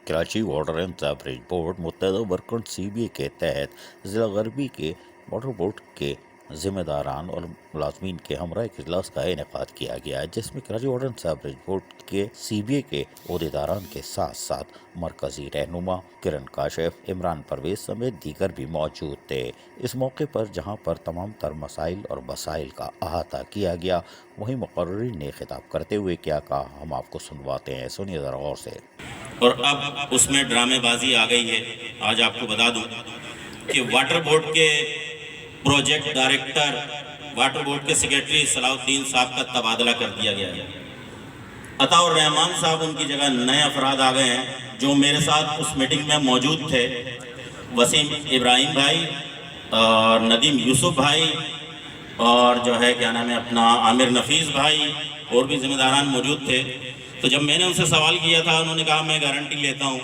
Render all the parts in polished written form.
Karachi water and sewerage board मुत्तहदा workers CBA के तहत ज़िला गरबी के वाटर बोर्ड के ज़िम्मेदारान और मुलाजमीन के हमरा एक इजलास का इनेकाद किया गया है, जिसमें Karachi water and sewerage board के CBA के अहदेदारान के साथ साथ मरकजी रहनुमा किरण काशिफ, इमरान परवेज समेत दीगर भी मौजूद थे। इस मौके पर जहां पर तमाम तर मसाइल और वसाइल का अहाता किया गया, वहीं मुकर्रिरीन ने खिताब करते हुए क्या कहा, हम आपको सुनवाते हैं, सुनिए ज़रा गौर से। और अब उसमें ड्रामेबाजी आ गई है। आज आपको बता दूं कि वाटर बोर्ड के प्रोजेक्ट डायरेक्टर, वाटर बोर्ड के सेक्रेटरी सलाउद्दीन साहब का तबादला कर दिया गया है। अताउर रहमान साहब उनकी जगह नए अफराद आ गए हैं जो मेरे साथ उस मीटिंग में मौजूद थे। वसीम इब्राहिम भाई और नदीम यूसुफ भाई और जो है क्या नाम है अपना आमिर नफीस भाई और भी जिम्मेदारान मौजूद थे। तो जब मैंने उनसे सवाल किया था, उन्होंने कहा मैं गारंटी लेता हूँ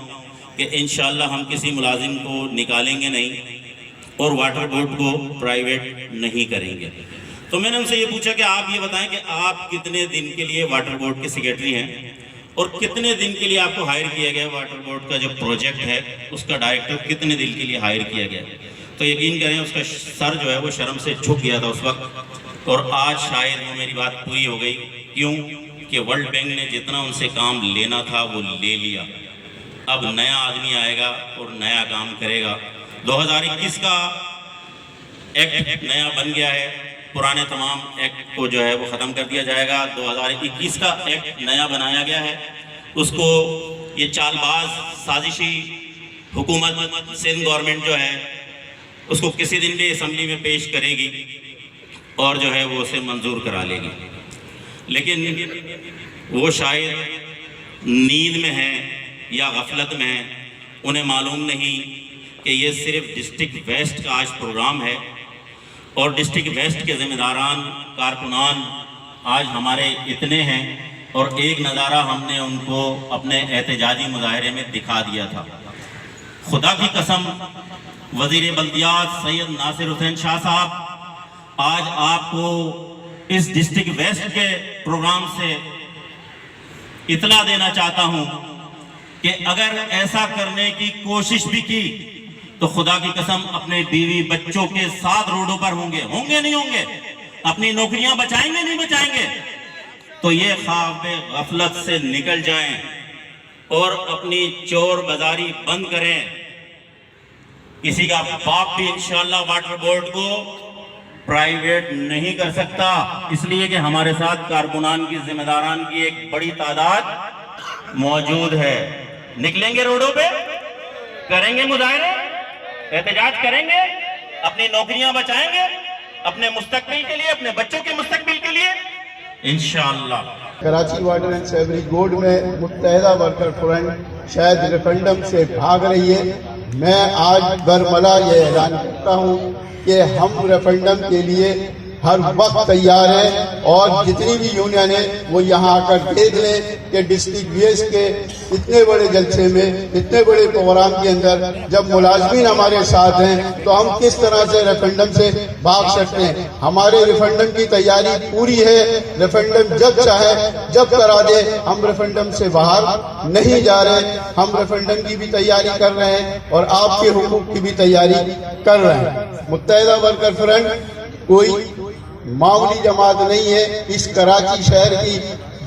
कि इंशाअल्लाह हम किसी मुलाजिम को निकालेंगे नहीं और वाटर बोर्ड को प्राइवेट नहीं करेंगे। तो मैंने उनसे ये पूछा कि आप ये बताएं कि आप कितने दिन के लिए वाटर बोर्ड के सेक्रेटरी हैं और कितने दिन के लिए आपको हायर किया गया। वाटर बोर्ड का जो प्रोजेक्ट है उसका डायरेक्टर कितने दिन के लिए हायर किया गया। तो यकीन करें उसका सर जो है वो शर्म से झुक गया था उस वक्त, और आज शायद वो मेरी बात पूरी हो गई। क्यों कि वर्ल्ड बैंक ने जितना उनसे काम लेना था वो ले लिया। अब नया आदमी आएगा और नया काम करेगा। 2021 का एक्ट नया बन गया है, पुराने तमाम एक्ट को जो है वो ख़त्म कर दिया जाएगा। 2021 का एक्ट नया बनाया गया है। उसको ये चालबाज साजिशी हुकूमत सिंध गवर्नमेंट जो है उसको किसी दिन भी असम्बली में पेश करेगी और जो है वो उसे मंजूर करा लेगी। लेकिन वो शायद नींद में है या गफलत में है, उन्हें मालूम नहीं कि ये सिर्फ डिस्ट्रिक्ट वेस्ट का आज प्रोग्राम है और डिस्ट्रिक्ट वेस्ट के ज़िम्मेदारान कारकुनान आज हमारे इतने हैं और एक नज़ारा हमने उनको अपने एहतजाजी मुजाहरे में दिखा दिया था। खुदा की कसम, वज़ीर बल्दियात सैयद नासिर हुसैन शाह साहब, आज आपको इस डिस्ट्रिक्ट वेस्ट के प्रोग्राम से इतला देना चाहता हूं कि अगर ऐसा करने की कोशिश भी की तो खुदा की कसम अपने बीवी बच्चों के साथ रोडों पर होंगे नहीं होंगे, अपनी नौकरियां बचाएंगे नहीं बचाएंगे। तो ये ख्वाब गफलत से निकल जाएं और अपनी चोर बाजारी बंद करें। किसी का बाप भी इंशाअल्लाह वाटर बोर्ड को प्राइवेट नहीं कर सकता, इसलिए कि हमारे साथ कारकुनान की जिम्मेदारान की एक बड़ी तादाद मौजूद है। निकलेंगे रोडों पे, करेंगे मुजाहरे, एहतजाज करेंगे, अपनी नौकरियां बचाएंगे अपने मुस्तकबिल के लिए, अपने बच्चों के मुस्तकबिल के लिए इंशाअल्लाह। Karachi water and sewerage board में मुत्तहदा वर्कर फ्रंट शायद रेफरेंडम से भाग रही है। मैं आज बरमला ये ऐलान करता हूँ कि हम रेफरेंडम के लिए हर वक्त तैयार हैं और जितनी भी यूनियन है वो यहाँ आकर देख लें कि डिस्ट्रिक्ट वेस्ट के इतने बड़े जलसे में, इतने बड़े प्रोग्राम के अंदर जब मुलाजमीन हमारे साथ हैं तो हम किस तरह से रेफरेंडम से भाग सकते हैं। हमारे रेफरेंडम की तैयारी पूरी है। रेफरेंडम जब चाहे जब करा दे, हम रेफरेंडम से बाहर नहीं जा रहे। हम रेफरेंडम की भी तैयारी कर रहे हैं और आपके हुकूक की भी तैयारी कर रहे हैं। मुत्तहदा वर्कर फ्रंट कोई मामूली जमात नहीं है। इस कराची शहर की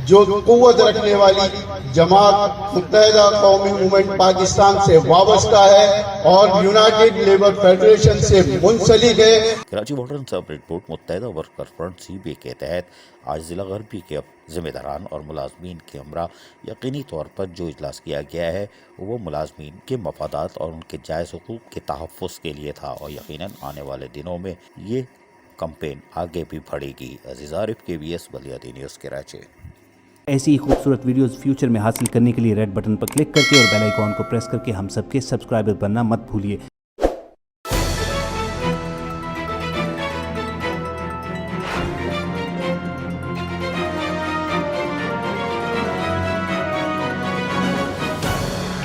जो कुव्वत रखने वाली जमात मुत्तहदा कौमी मूवमेंट पाकिस्तान से वाबस्ता है और यूनाइटेड लेबर फेडरेशन से मुंसलिक है। Karachi water and sewerage board मुत्तहदा वर्कर फ्रंट CBA के तहत आज ज़िला गरबी के ज़िम्मेदारान और मुलाजमीन के हमरा यकीनी तौर पर जो इजलास किया गया है वो मुलाजमीन के मफादात और उनके जायज़ हुकूक के तहफ़्फ़ुज़ के लिए था और यकीनन आने वाले दिनों में ये कैंपेन आगे भी बढ़ेगी। अज़ीज़ आरिफ, KBS बलियादी न्यूज़ कराची। ऐसी ही खूबसूरत वीडियोस फ्यूचर में हासिल करने के लिए रेड बटन पर क्लिक करके और बेल आइकॉन को प्रेस करके हम सबके सब्सक्राइबर बनना मत भूलिए।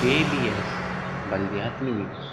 KBS बलियादी न्यूज़।